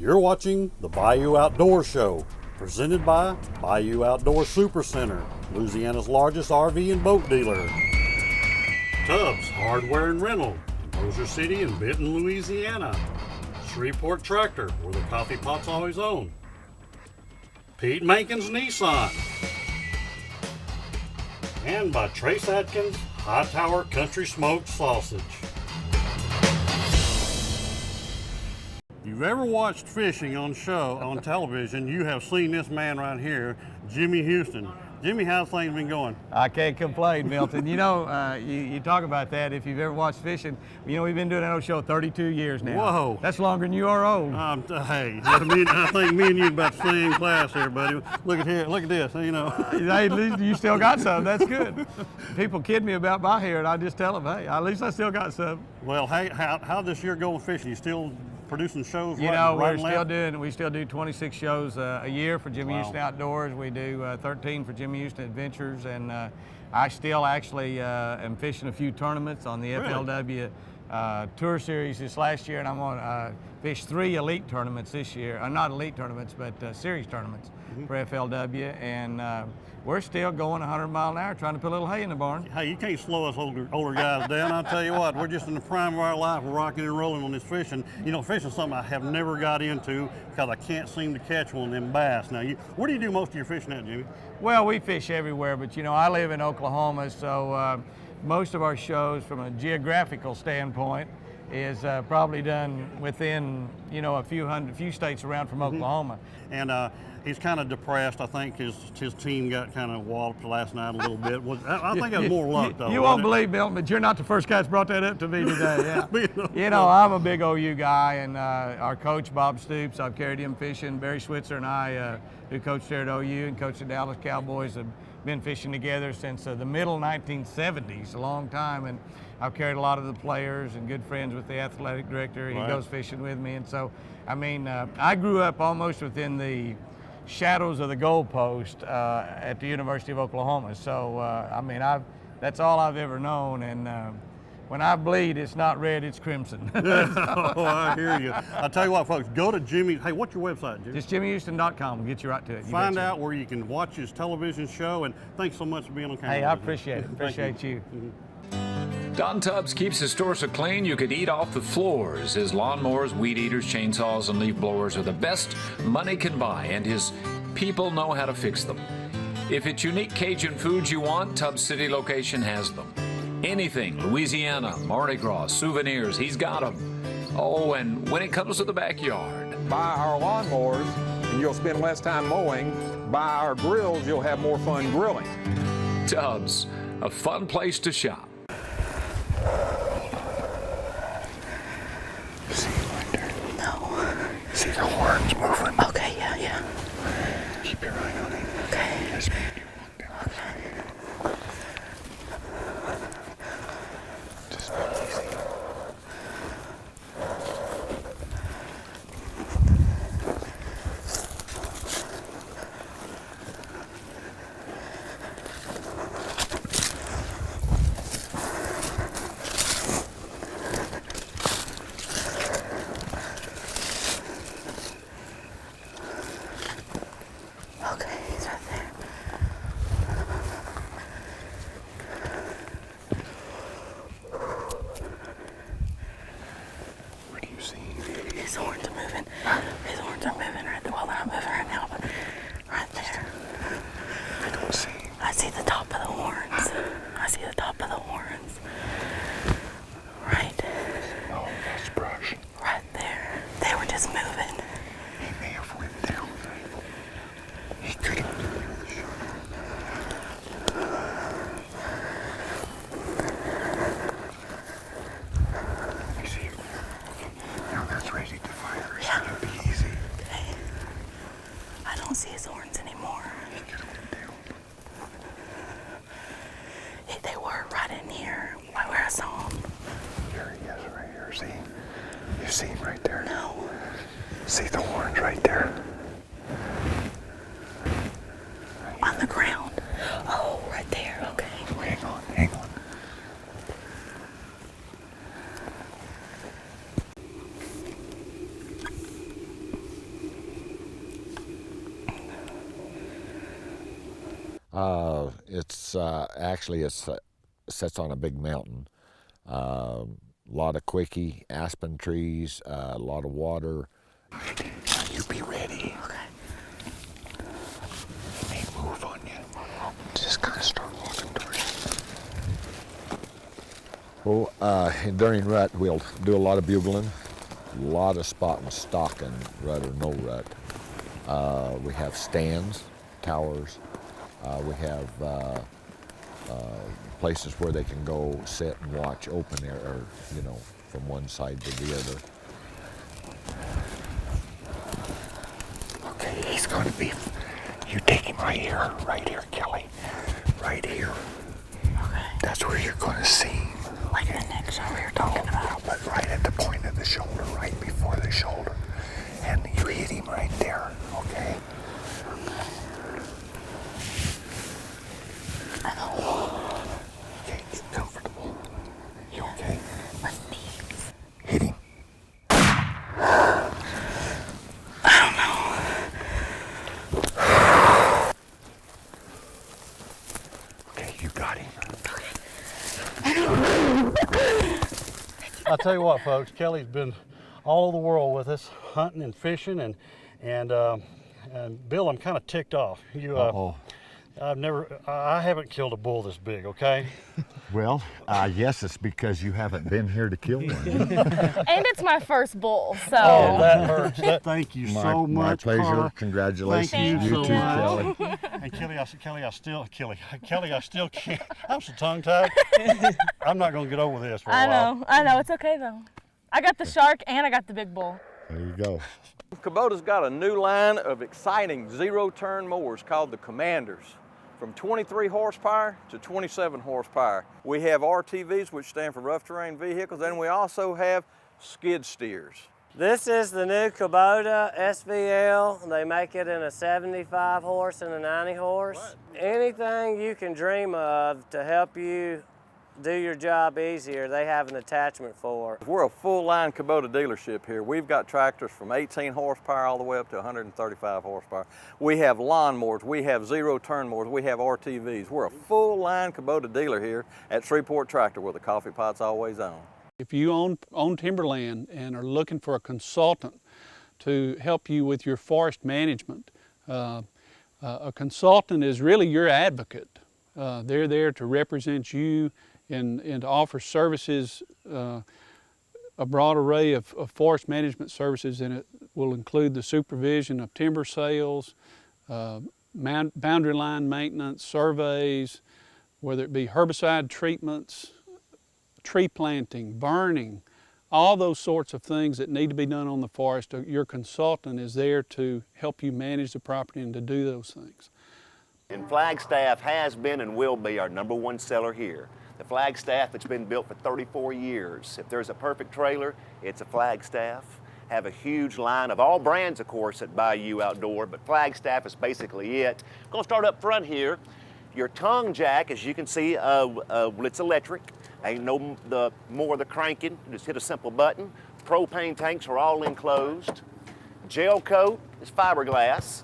You're watching the Bayou Outdoor Show, presented by Bayou Outdoor SuperCenter, Louisiana's largest RV and boat dealer. Tubbs Hardware and Rental, in Bossier City and Benton, Louisiana. Shreveport Tractor, where the coffee pot's always on. Pete Mankins Nissan. And by Trace Atkins Hightower Country Smoked Sausage. If you've ever watched fishing on television, you have seen this man right here, Jimmy Houston. Jimmy, how's things been going? I can't complain, Milton. You know, you talk about that. If you've ever watched fishing, you know, we've been doing that old show 32 years now. Whoa. That's longer than you are old. Hey, I think me and you about the same class here, buddy. Look at here, look at this, you know. Hey, at least you still got some. That's good. People kid me about my hair, and I just tell them, hey, at least I still got some. Well, hey, how this year going fishing? You still producing shows? You know, we still do 26 shows a year for Jimmy Houston Outdoors. We do 13 for Jimmy Houston Adventures, and I still actually am fishing a few tournaments on the FLW Tour Series this last year, and I'm going to fish 3 elite tournaments this year. Not elite tournaments, but series tournaments for FLW, and we're still going 100 miles an hour trying to put a little hay in the barn. Hey, you can't slow us older guys down. I'll tell you what, we're just in the prime of our life. We're rocking and rolling on this fishing. You know, fishing is something I have never got into because I can't seem to catch one of them bass. Now, where do you do most of your fishing at, Jimmy? Well, we fish everywhere, but you know, I live in Oklahoma, so most of our shows from a geographical standpoint is probably done within, you know, a few states around from Oklahoma. And he's kind of depressed. I think his team got kind of walloped last night a little bit. I think it was more luck, though. You won't believe, Milton, but you're not the first guy that's brought that up to me today. Yeah. You know, I'm a big OU guy, and our coach, Bob Stoops, I've carried him fishing. Barry Switzer and I, who coached there at OU and coached the Dallas Cowboys, have been fishing together since the middle 1970s, a long time. And I've carried a lot of the players and good friends with the athletic director. He goes fishing with me. And so, I mean, I grew up almost within the shadows of the goalpost at the University of Oklahoma. So, I mean, that's all I've ever known. And when I bleed, it's not red, it's crimson. Oh, I hear you. I'll tell you what, folks, go to Jimmy. Hey, what's your website, Jimmy? Just jimmyhouston.com will get you right to it. Find out where you can watch his television show, and thanks so much for being on camera. Hey, I appreciate it. Appreciate you. Don Tubbs keeps his store so clean you could eat off the floors. His lawnmowers, weed eaters, chainsaws, and leaf blowers are the best money can buy, and his people know how to fix them. If it's unique Cajun foods you want, Tubbs City location has them. Anything Louisiana, Mardi Gras, souvenirs, he's got them. Oh, and when it comes to the backyard, buy our lawnmowers and you'll spend less time mowing. Buy our grills, you'll have more fun grilling. Tubbs, a fun place to shop. See right there? No. See the horns moving? Okay, yeah. Keep your eye on it. Okay. Yes, man. You walk down. Okay. Just be easy. Okay, he's right there. What do you see? His horns are moving. His horns are moving right there. Well, they're not moving right now, but right there. I don't see. I see the top of the horns. I see the top of the horns. Right. No, that's brush. Right there. They were just moving. He may have went down. He could have. Let me see. Now that's ready to fire. It's Yeah. gonna be easy. Okay. I don't see his horns anymore. He could have went down. They were right in here, right where I saw them. Here he is, right here. See? You see him right there? No. See the horns right there? On the ground. Oh, right there. Okay. Hang on, hang on. It's actually sits on a big mountain. A lot of quickie, aspen trees, a lot of water. You be ready. Okay. May move on you. Just kind of start walking towards you. Well, during rut, we'll do a lot of bugling, a lot of spot and stalking, rut or no rut. We have stands, towers. We have places where they can go sit and watch open air, or, you know, from one side to the other. Okay, he's going to be. You take him right here, Kelly. Right here. Okay. That's where you're going to see him. Like the neck show we were talking about. But right at the point of the shoulder, right before the shoulder. And you hit him right there, okay? I know. Okay, get comfortable. You okay? My knees. Hit him. Okay, you got him. I'll tell you what, folks, Kelly's been all over the world with us, hunting and fishing, and Bill, I'm kind of ticked off. I haven't killed a bull this big, okay? Well, yes, it's because you haven't been here to kill one. And it's my first bull, so. Oh, that hurts. Thank you so much, My pleasure. Carla. Congratulations. Thank you so too, much. Kelly. And Kelly, I still can't. I'm so tongue-tied. I'm not going to get over this for a while. I know, it's okay though. I got the shark and I got the big bull. There you go. Kubota's got a new line of exciting zero-turn mowers called the Commanders, from 23 horsepower to 27 horsepower. We have RTVs, which stand for rough terrain vehicles, and we also have skid steers. This is the new Kubota SVL. They make it in a 75 horse and a 90 horse. Right. Anything you can dream of to help you do your job easier, they have an attachment for. We're a full-line Kubota dealership here. We've got tractors from 18 horsepower all the way up to 135 horsepower. We have lawnmowers, we have zero-turn mowers, we have RTVs. We're a full-line Kubota dealer here at Shreveport Tractor, where the coffee pot's always on. If you own timberland and are looking for a consultant to help you with your forest management, a consultant is really your advocate. They're there to represent you and to offer services, a broad array of forest management services, and it will include the supervision of timber sales, boundary line maintenance, surveys, whether it be herbicide treatments, tree planting, burning, all those sorts of things that need to be done on the forest. Your consultant is there to help you manage the property and to do those things. And Flagstaff has been and will be our #1 seller here. The Flagstaff, it's been built for 34 years. If there's a perfect trailer, it's a Flagstaff. Have a huge line of all brands, of course, at Bayou Outdoor, but Flagstaff is basically it. I'm gonna start up front here. Your tongue jack, as you can see, well, it's electric. Ain't no more the cranking, just hit a simple button. Propane tanks are all enclosed. Gel coat is fiberglass.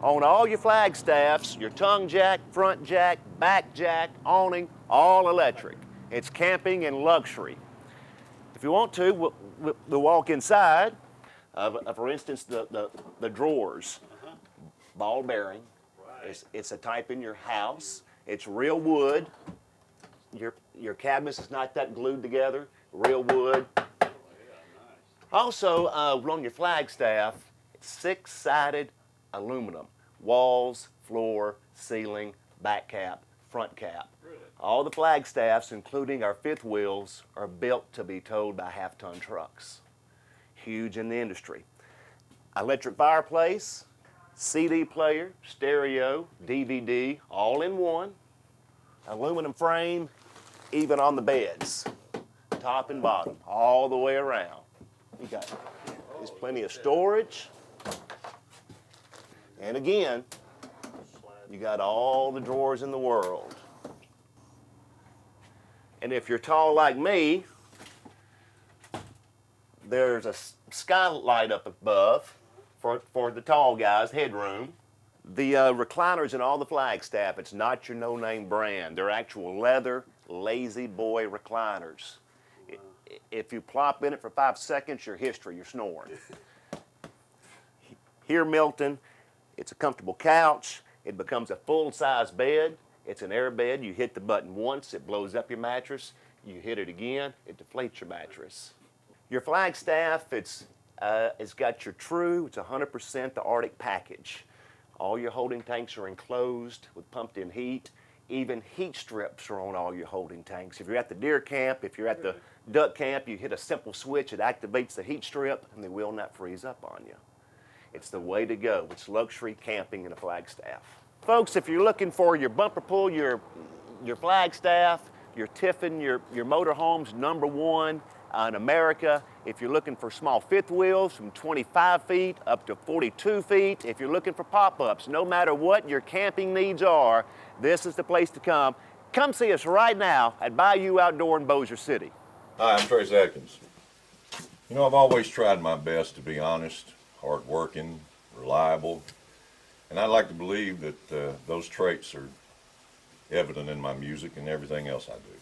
On all your Flagstaffs, your tongue jack, front jack, back jack, awning, all electric. It's camping and luxury. If you want to, we'll walk inside. For instance, the drawers, ball bearing. It's a type in your house. It's real wood. Your cabinets is not that glued together. Real wood. Also, on your Flagstaff, it's 6-sided aluminum. Walls, floor, ceiling, back cap, front cap. All the Flagstaffs, including our fifth wheels, are built to be towed by half-ton trucks. Huge in the industry. Electric fireplace, CD player, stereo, DVD, all in one. Aluminum frame, even on the beds, top and bottom, all the way around. There's plenty of storage. And again, you got all the drawers in the world. And if you're tall like me, there's a skylight up above for the tall guys, headroom. The recliners in all the Flagstaff, it's not your no-name brand. They're actual leather, lazy boy recliners. If you plop in it for 5 seconds, you're history, you're snoring. Here, Milton, it's a comfortable couch. It becomes a full-size bed. It's an air bed. You hit the button once, it blows up your mattress. You hit it again, it deflates your mattress. Your Flagstaff, it's got your true, it's 100% the Arctic package. All your holding tanks are enclosed with pumped-in heat. Even heat strips are on all your holding tanks. If you're at the deer camp, if you're at the duck camp, you hit a simple switch, it activates the heat strip, and they will not freeze up on you. It's the way to go. It's luxury camping in a Flagstaff. Folks, if you're looking for your bumper pull, your Flagstaff, your Tiffin, your motorhomes, #1 in America. If you're looking for small fifth wheels from 25 feet up to 42 feet, if you're looking for pop-ups, no matter what your camping needs are, this is the place to come. Come see us right now at Bayou Outdoor in Bossier City. Hi, I'm Trace Atkins. You know, I've always tried my best to be honest, hardworking, reliable, and I'd like to believe that those traits are evident in my music and everything else I do.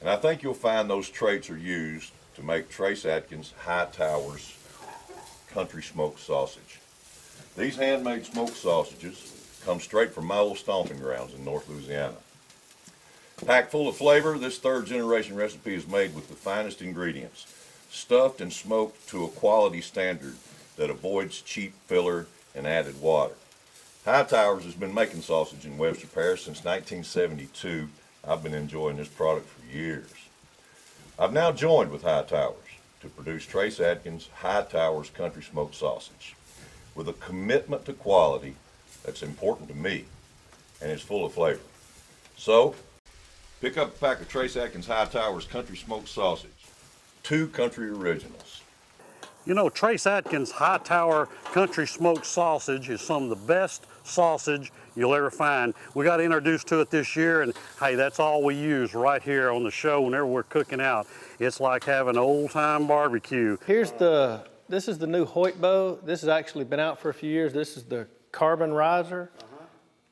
And I think you'll find those traits are used to make Trace Atkins Hightower's Country Smoked Sausage. These handmade smoked sausages come straight from my old stomping grounds in North Louisiana. Packed full of flavor, this third-generation recipe is made with the finest ingredients, stuffed and smoked to a quality standard that avoids cheap filler and added water. Hightowers has been making sausage in Webster Parish since 1972. I've been enjoying this product for years. I've now joined with Hightowers to produce Trace Atkins Hightowers Country Smoked Sausage with a commitment to quality that's important to me and is full of flavor. So, pick up a pack of Trace Atkins Hightowers Country Smoked Sausage, 2 country originals. You know, Trace Atkins Hightower Country Smoked Sausage is some of the best sausage you'll ever find. We got introduced to it this year, and hey, that's all we use right here on the show whenever we're cooking out. It's like having an old-time barbecue. This is the new Hoyt bow. This has actually been out for a few years. This is the carbon riser.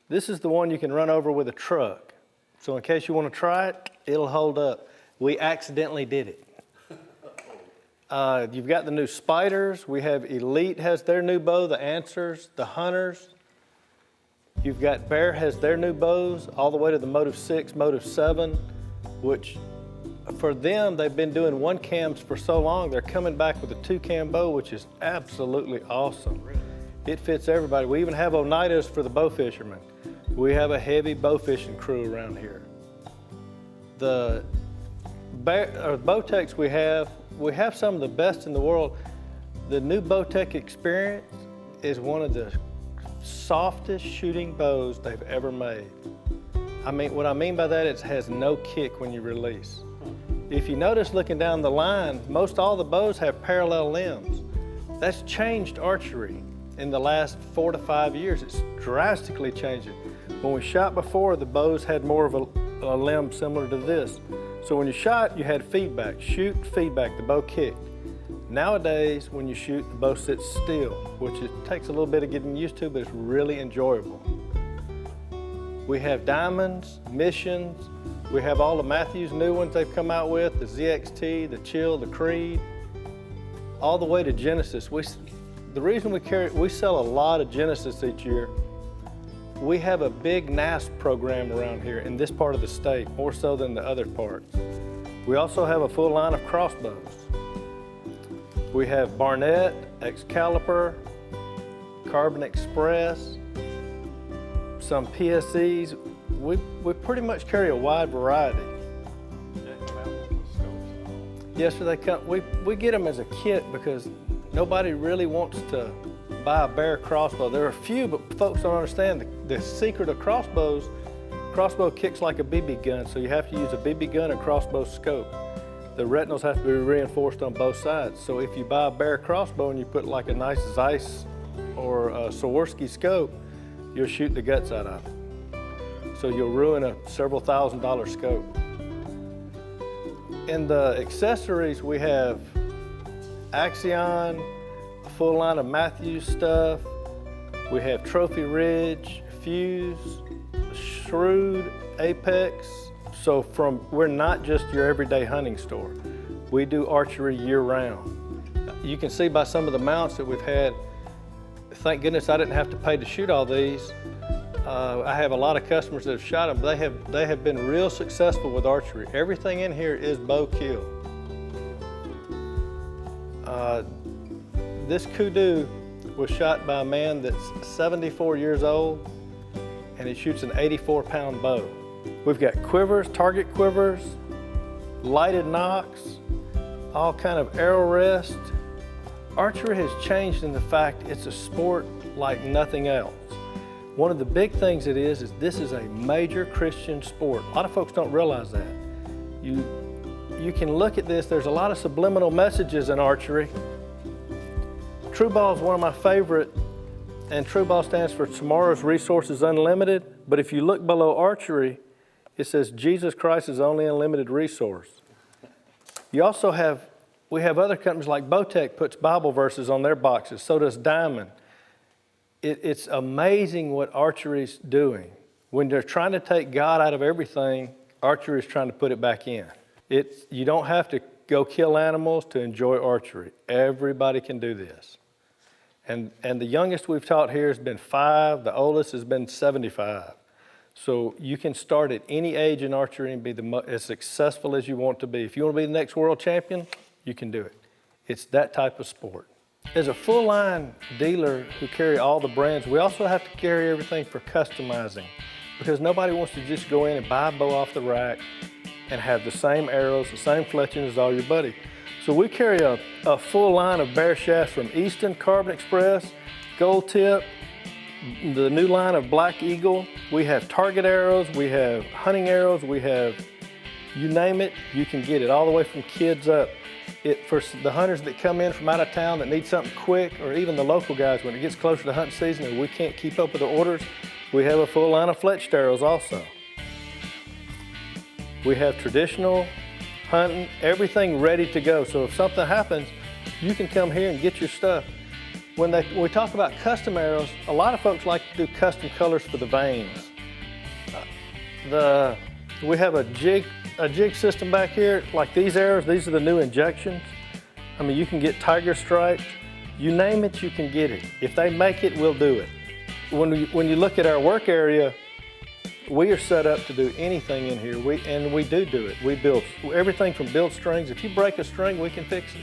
This is the one you can run over with a truck. So in case you want to try it, it'll hold up. We accidentally did it. You've got the new Spiders. We have Elite has their new bow, the Answers, the Hunters. You've got Bear has their new bows, all the way to the Motive 6, Motive 7, which for them, they've been doing 1 cams for so long, they're coming back with a 2-cam bow, which is absolutely awesome. It fits everybody. We even have Oneidas for the bow fishermen. We have a heavy bow fishing crew around here. The Bowtechs we have some of the best in the world. The new Bowtech Experience is one of the softest shooting bows they've ever made. I mean, what I mean by that, it has no kick when you release. If you notice looking down the line, most all the bows have parallel limbs. That's changed archery in the last 4 to 5 years. It's drastically changed it. When we shot before, the bows had more of a limb similar to this. So when you shot, you had feedback. Shoot, feedback, the bow kicked. Nowadays, when you shoot, the bow sits still, which it takes a little bit of getting used to, but it's really enjoyable. We have Diamonds, Missions. We have all the Matthews new ones they've come out with, the ZXT, the Chill, the Creed, all the way to Genesis. The reason we sell a lot of Genesis each year. We have a big NASP program around here in this part of the state, more so than the other parts. We also have a full line of crossbows. We have Barnett, Excalibur, Carbon Express, some PSEs. We pretty much carry a wide variety. Yes, sir, they come. We get them as a kit because nobody really wants to buy a bare crossbow. There are a few, but folks don't understand the secret of crossbows. Crossbow kicks like a BB gun, so you have to use a BB gun and crossbow scope. The retinals have to be reinforced on both sides. So if you buy a bare crossbow and you put like a nice Zeiss or a Swarovski scope, you'll shoot the guts out of it. So you'll ruin a several $1,000 scope. In the accessories, we have Axion, a full line of Matthews stuff. We have Trophy Ridge, Fuse, Shrewd, Apex. So we're not just your everyday hunting store. We do archery year round. You can see by some of the mounts that we've had, thank goodness I didn't have to pay to shoot all these. I have a lot of customers that have shot them. They have been real successful with archery. Everything in here is bow kill. This kudu was shot by a man that's 74 years old, and he shoots an 84-pound bow. We've got quivers, target quivers, lighted nocks, all kind of arrow rest. Archery has changed in the fact it's a sport like nothing else. One of the big things it is this is a major Christian sport. A lot of folks don't realize that. You can look at this, there's a lot of subliminal messages in archery. True Ball is one of my favorite, and True Ball stands for Tomorrow's Resources Unlimited, but if you look below archery, it says Jesus Christ is the only unlimited resource. You also we have other companies like Bowtech puts Bible verses on their boxes, so does Diamond. It's amazing what archery's doing. When they're trying to take God out of everything, archery is trying to put it back in. You don't have to go kill animals to enjoy archery. Everybody can do this. And the youngest we've taught here has been 5, the oldest has been 75. So you can start at any age in archery and be as successful as you want to be. If you want to be the next world champion, you can do it. It's that type of sport. As a full-line dealer who carry all the brands, we also have to carry everything for customizing, because nobody wants to just go in and buy a bow off the rack and have the same arrows, the same fletching as all your buddy. So we carry a full line of bare shafts from Easton, Carbon Express, Gold Tip, the new line of Black Eagle. We have target arrows, we have hunting arrows, we have, you name it, you can get it, all the way from kids up. For the hunters that come in from out of town that need something quick, or even the local guys, when it gets closer to hunting season and we can't keep up with the orders, we have a full line of fletched arrows also. We have traditional hunting, everything ready to go. So if something happens, you can come here and get your stuff. When we talk about custom arrows, a lot of folks like to do custom colors for the vanes. We have a jig system back here, like these arrows, these are the new injections. I mean, you can get tiger stripes, you name it, you can get it. If they make it, we'll do it. When you look at our work area, we are set up to do anything in here, and we do it. We build everything from build strings. If you break a string, we can fix it.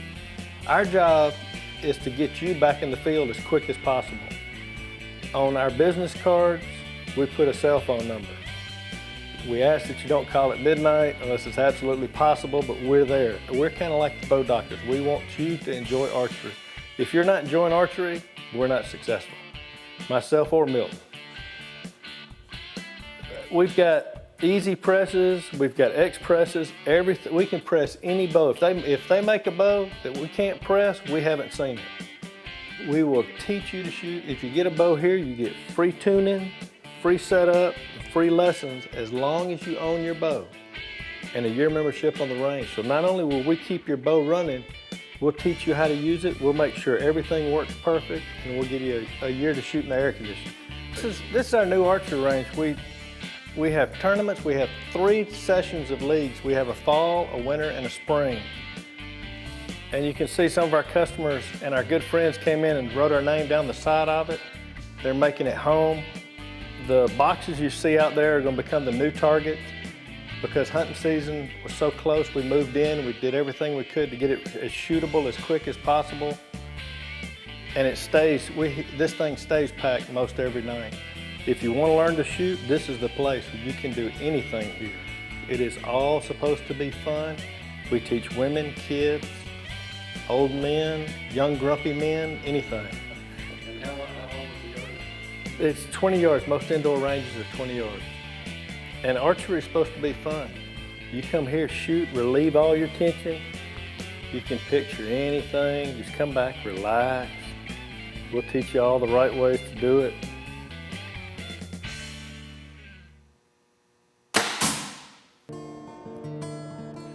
Our job is to get you back in the field as quick as possible. On our business cards, we put a cell phone number. We ask that you don't call at midnight unless it's absolutely possible, but we're there. We're kind of like the bow doctors. We want you to enjoy archery. If you're not enjoying archery, we're not successful. Myself or Milton. We've got easy presses, we've got X presses, everything. We can press any bow. If they make a bow that we can't press, we haven't seen it. We will teach you to shoot. If you get a bow here, you get free tuning, free setup, free lessons, as long as you own your bow, and a year membership on the range. So not only will we keep your bow running, we'll teach you how to use it, we'll make sure everything works perfect, and we'll give you a year to shoot in the air conditioning. This is our new archery range. We have tournaments, we have 3 sessions of leagues. We have a fall, a winter, and a spring. And you can see some of our customers and our good friends came in and wrote our name down the side of it. They're making it home. The boxes you see out there are going to become the new target. Because hunting season was so close, we moved in, we did everything we could to get it as shootable as quick as possible. And it stays, this thing stays packed most every night. If you want to learn to shoot, this is the place where you can do anything here. It is all supposed to be fun. We teach women, kids, old men, young grumpy men, anything. And how long is the yard? It's 20 yards. Most indoor ranges are 20 yards. And archery is supposed to be fun. You come here, shoot, relieve all your tension. You can picture anything. Just come back, relax. We'll teach you all the right ways to do it.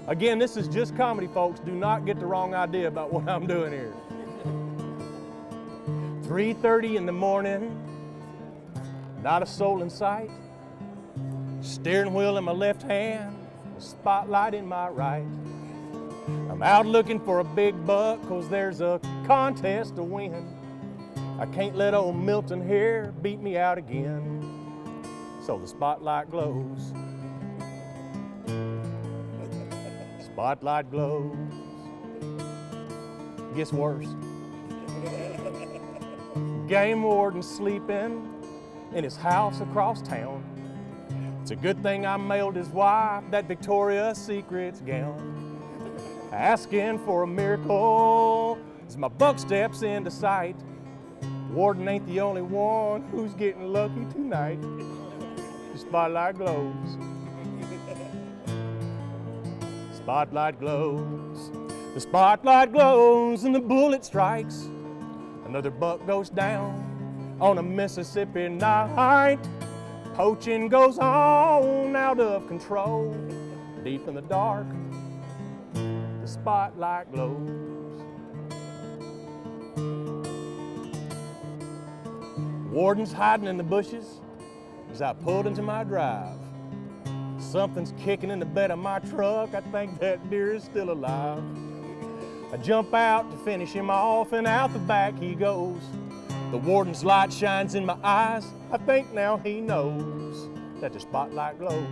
Again, this is just comedy, folks. Do not get the wrong idea about what I'm doing here. 3:30 in the morning, not a soul in sight. Steering wheel in my left hand, a spotlight in my right. I'm out looking for a big buck, 'cause there's a contest to win. I can't let old Milton here beat me out again. So the spotlight glows. Spotlight glows. Gets worse. Game warden sleeping in his house across town. It's a good thing I mailed his wife that Victoria's Secret's gown. Asking for a miracle as my buck steps into sight. Warden ain't the only one who's getting lucky tonight. The spotlight glows. Spotlight glows. The spotlight glows and the bullet strikes. Another buck goes down on a Mississippi night. Poaching goes on out of control. Deep in the dark, the spotlight glows. Warden's hiding in the bushes as I pulled into my drive. Something's kicking in the bed of my truck. I think that deer is still alive. I jump out to finish him off, and out the back he goes. The warden's light shines in my eyes. I think now he knows that the spotlight glows.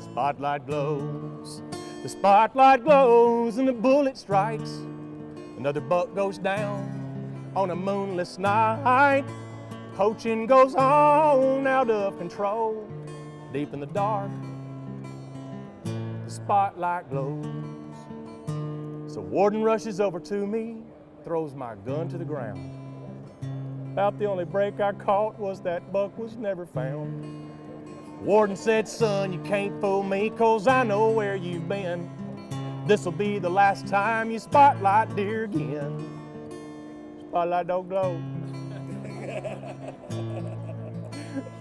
Spotlight glows. The spotlight glows and the bullet strikes. Another buck goes down on a moonless night. Poaching goes on out of control. Deep in the dark, the spotlight glows. So warden rushes over to me, throws my gun to the ground. About the only break I caught was that buck was never found. Warden said, son, you can't fool me, 'cause I know where you've been. This'll be the last time you spotlight deer again. Spotlight don't glow.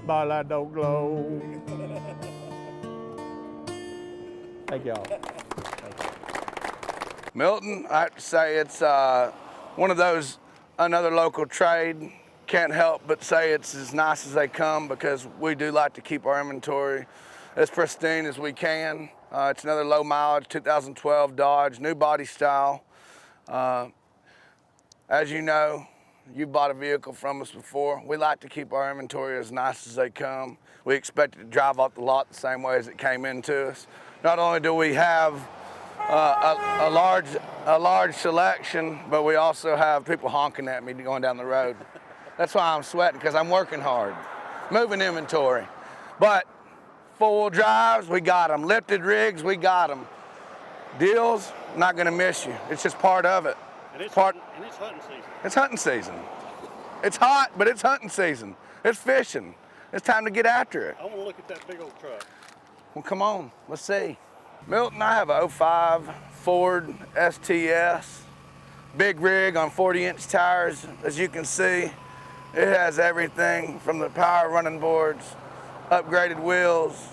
Spotlight don't glow. Thank y'all. Milton, I have to say it's one of those, another local trade. Can't help but say it's as nice as they come, because we do like to keep our inventory as pristine as we can. It's another low mileage 2012 Dodge, new body style. As you know, you've bought a vehicle from us before. We like to keep our inventory as nice as they come. We expect it to drive off the lot the same way as it came into us. Not only do we have a large selection, but we also have people honking at me going down the road. That's why I'm sweating, because I'm working hard, moving inventory. But four-wheel drives, we got them. Lifted rigs, we got them. Deals, not gonna miss you. It's just part of it. And it's hunting season. It's hunting season. It's hot, but it's hunting season. It's fishing. It's time to get after it. I want to look at that big old truck. Well, come on, let's see. Milton, I have a 05 Ford STS. Big rig on 40-inch tires, as you can see. It has everything from the power running boards, upgraded wheels,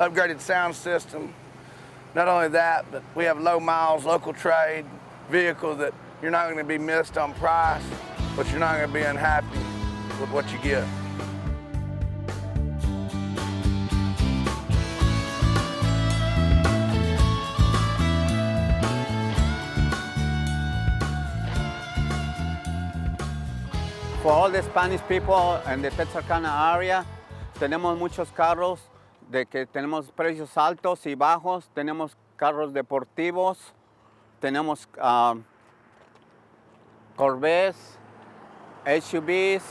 upgraded sound system. Not only that, but we have low miles, local trade, vehicle that you're not going to be missed on price, but you're not going to be unhappy with what you get. For all the Spanish people in the Texarkana area, tenemos muchos carros de que tenemos precios altos y bajos. Tenemos carros deportivos, tenemos Corvettes, SUVs,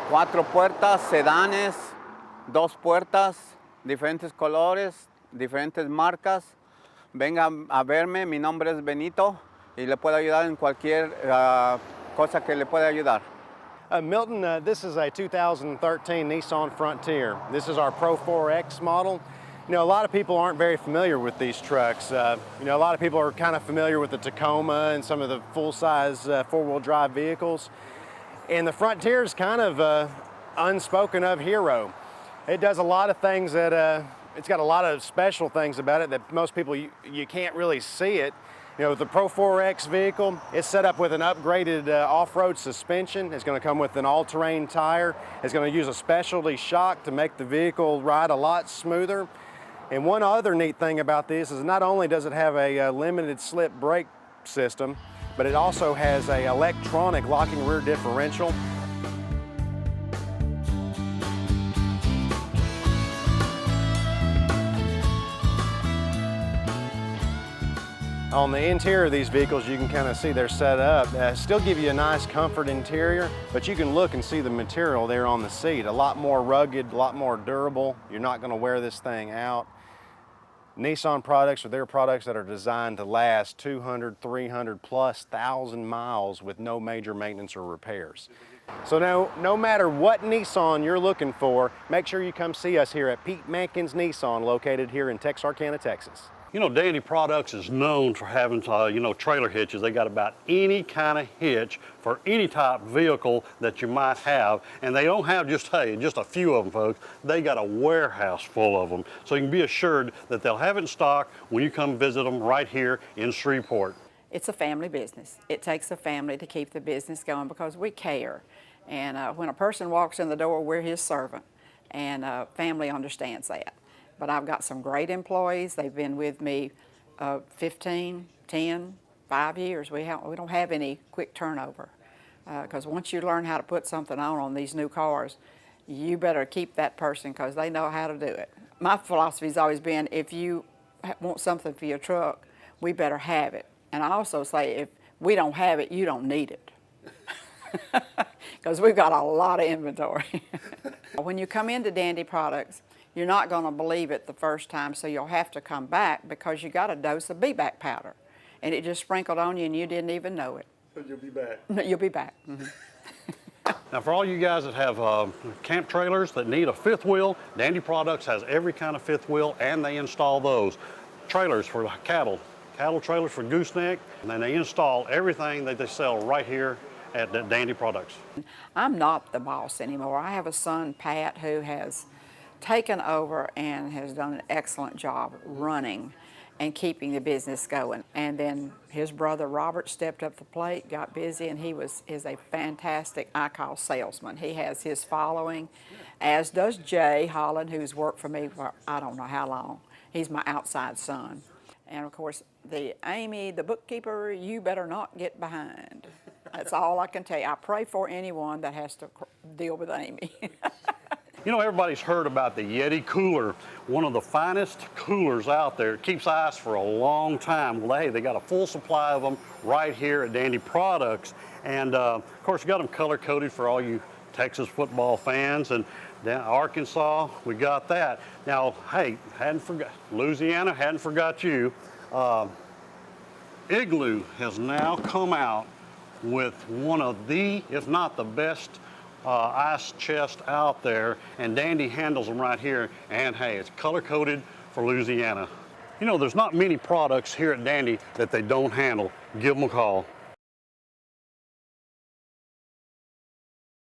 4 puertas, sedanes, 2 puertas, diferentes colores, diferentes marcas. Venga a verme, mi nombre es Benito y le puedo ayudar en cualquier cosa que le pueda ayudar. Milton, this is a 2013 Nissan Frontier. This is our Pro 4X model. You know, a lot of people aren't very familiar with these trucks. You know, a lot of people are kind of familiar with the Tacoma and some of the full-size four-wheel drive vehicles. And the Frontier is kind of an unspoken of hero. It does a lot of things that, it's got a lot of special things about it that most people, you can't really see it. You know, the Pro 4X vehicle, it's set up with an upgraded off-road suspension. It's going to come with an all-terrain tire. It's going to use a specialty shock to make the vehicle ride a lot smoother. And one other neat thing about this is not only does it have a limited slip brake system, but it also has an electronic locking rear differential. On the interior of these vehicles, you can kind of see they're set up. Still give you a nice comfort interior, but you can look and see the material there on the seat. A lot more rugged, a lot more durable. You're not going to wear this thing out. Nissan products are their products that are designed to last 200, 300 plus thousand miles with no major maintenance or repairs. So no matter what Nissan you're looking for, make sure you come see us here at Pete Mankins Nissan, located here in Texarkana, Texas. You know, Dandy Products is known for having, you know, trailer hitches. They got about any kind of hitch for any type of vehicle that you might have. And they don't have just a few of them, folks. They got a warehouse full of them. So you can be assured that they'll have it in stock when you come visit them right here in Shreveport. It's a family business. It takes a family to keep the business going because we care. And when a person walks in the door, we're his servant. And family understands that. But I've got some great employees. They've been with me 15, 10, 5 years. We don't have any quick turnover. Because once you learn how to put something on these new cars, you better keep that person because they know how to do it. My philosophy's always been, if you want something for your truck, we better have it. And I also say, if we don't have it, you don't need it. Because we've got a lot of inventory. When you come into Dandy Products, you're not going to believe it the first time, so you'll have to come back because you got a dose of B-back powder. And it just sprinkled on you and you didn't even know it. So you'll be back. You'll be back. Mm-hmm. Now, for all you guys that have camp trailers that need a fifth wheel, Dandy Products has every kind of fifth wheel, and they install those. Trailers for cattle trailers for gooseneck, and then they install everything that they sell right here at Dandy Products. I'm not the boss anymore. I have a son, Pat, who has taken over and has done an excellent job running and keeping the business going. And then his brother Robert stepped up the plate, got busy, and he is a fantastic, I call, salesman. He has his following, as does Jay Holland, who's worked for me for I don't know how long. He's my outside son. And of course, the Amy, the bookkeeper, you better not get behind. That's all I can tell you. I pray for anyone that has to deal with Amy. You know, everybody's heard about the Yeti cooler, one of the finest coolers out there. It keeps ice for a long time. Well, hey, they got a full supply of them right here at Dandy Products. And of course, we got them color-coded for all you Texas football fans. And down Arkansas, we got that. Now, hey, Louisiana, hadn't forgot you. Igloo has now come out with one of the, if not the best, ice chest out there, and Dandy handles them right here, and hey, it's color-coded for Louisiana. You know, there's not many products here at Dandy that they don't handle. Give them a call.